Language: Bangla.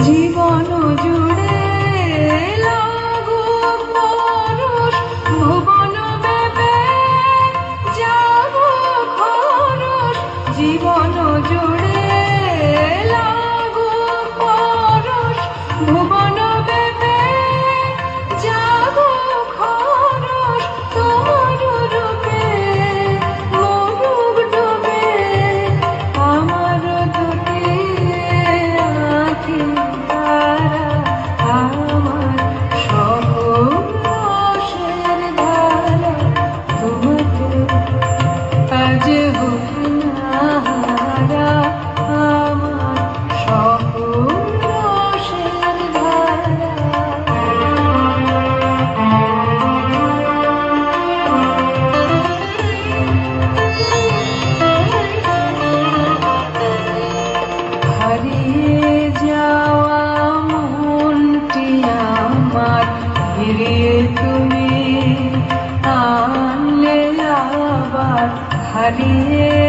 জীবন জুড়ে লাগুক পরশ, ভুবন ব্যাপে জাগুক হরষ। জীবন জুড়ে লাগুক পরশ, ভুবন ব্যাপে জাগুক হরষ। তোমার রূপে মরুক ডুবে আমার দুটি আঁখি তারা, আমার সকল রসের ধারা। তোমাকে আজ হোক না হারা, আমার সকল রসের ধারা। হারিয়ে যাওয়া মনটি আমার ফিরিয়ে তুমি আনলে আবার। হারিয়ে